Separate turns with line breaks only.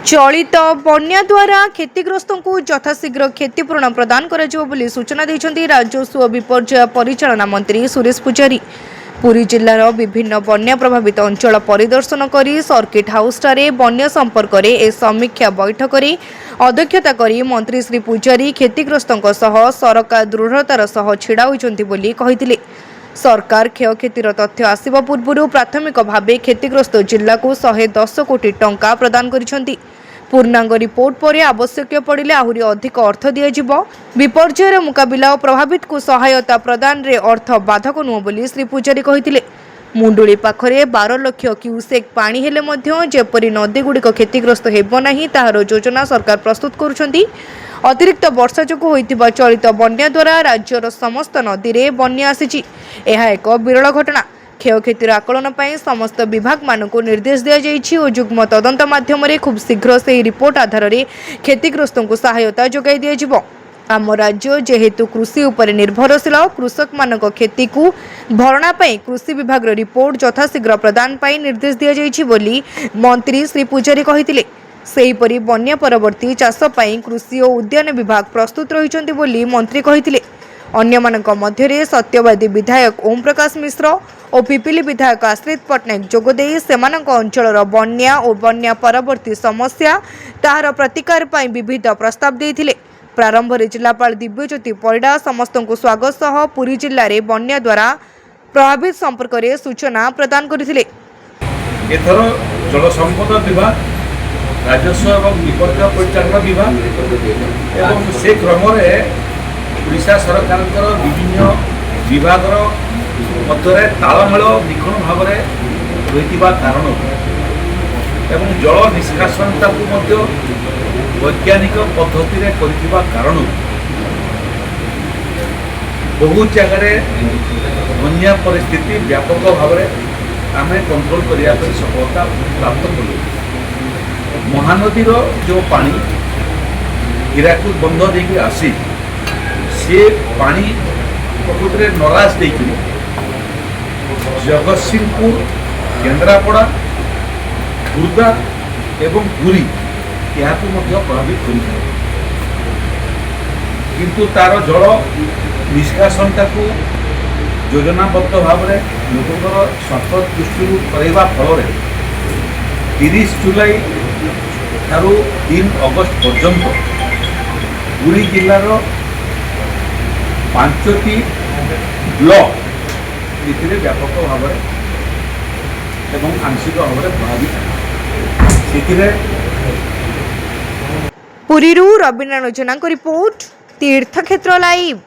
चलित बन्या द्वारा क्षतिग्रस्त को यथाशीघ्र क्षतिपूरण प्रदान कर सूचना देते राजस्व विपर्यय परिचालना मंत्री सुरेश पूजारी। पुरी जिलार विभिन्न बन्या प्रभावित अंचल परिदर्शन कर सर्किट हाउस बन्या संपर्क में ए समीक्षा बैठक अध्यक्षता कर मंत्री श्री पूजारी क्षतिग्रस्त सरकार दृढ़तार सह छिड़ा होती। सरकार क्षयक्षतिर तथ्य आसिबा पूर्व प्राथमिक भावे क्षतिग्रस्त जिला को 110 कोटी टंका प्रदान करिसेंती। पूर्णांग रिपोर्ट पर आवश्यक पड़े आहरी अधिक अर्थ दिज्व। विपर्ययर मुकाबिला और प्रभावित को सहायता प्रदान रे अर्थ बाधक नुह बोली श्री पूजारी कहिथिले। मुंडुली पाखरे 12 लाख क्यूसेक पानी हेले मध्य जेपरी नदीगुड़िक क्षतिग्रस्त हेब नाही ताहार योजना सरकार प्रस्तुत करुछंती। अतिरिक्त वर्षा जोगु होइतिबा चलित बन्या द्वारा राज्यर समस्त नदी में बन्या आसीछि। यह एक विरल घटना। क्षयक्षतिर आकलन पर समस्त विभाग मानक निर्देश दिया और युग्म तदंत माध्यम खूब शीघ्र से रिपोर्ट आधार में क्षतिग्रस्त को सहायता जोगाई दिज्व। आम राज्य जेहेतु कृषि उपर निर्भरशील कृषक मानक क्षति को भरणा कृषि विभाग रिपोर्ट यथाशीघ्र प्रदान पर निर्देश दिया मंत्री श्री पूजारी कहिथिले। सेहीपरि बन्या परवर्ती चाष पई कृषि और उद्यान विभाग प्रस्तुत रहिछन्ति बोली मंत्री कहिथिले। अन्यमानक मध्यरे सत्यवादी विधायक ओम प्रकाश मिश्र और पिपिली विधायक आश्रित पट्टनायक जोगदे सेमानक अंचलर बन्या और बन्या परवर्ती समस्या ताहार प्रतिकार पई विविध प्रस्ताव देथिले। प्रारंभ में जिलापाल दिव्यज्योति परिडा समस्त को स्वागत सह पुरी जिले में बन्या द्वारा प्रभावित संपर्क में सूचना प्रदान करथिले।
एथर जल संपद विभाग राजस्व एवं विपर्यय परिचालन विभाग एवं से क्रम ओडिशा सरकार विभिन्न विभाग मध्य तालमेल निखुण भाव रही कारण एवं जल निष्कासनता को वैज्ञानिक पद्धति कारण बहु जगह बन्या परिस्थिति व्यापक भाव आम कंट्रोल करने सफलता प्राप्त कलु। महानदीर जो पानी हीराकुद बंध देकी आसी से पानी प्रकृत में नराज देकी जगतसिंहपुर केन्द्रापड़ा खुर्दा एवं पुरी यहाँ प्रभावित कर किंतु तार जल निष्कासनता को योजनाबद्ध भाव में लोकंर स्वार्थ दृष्टि करवा फल 30 जुलाई ठारू 3 अगस्त पर्यंत पुरी जिलार 5टी ब्लॉक ये व्यापक भाव एवं आंशिक भाव प्रभावित।
पुरीरू रवीन्द्र योजना रिपोर्ट तीर्थक्षेत्र लाइव।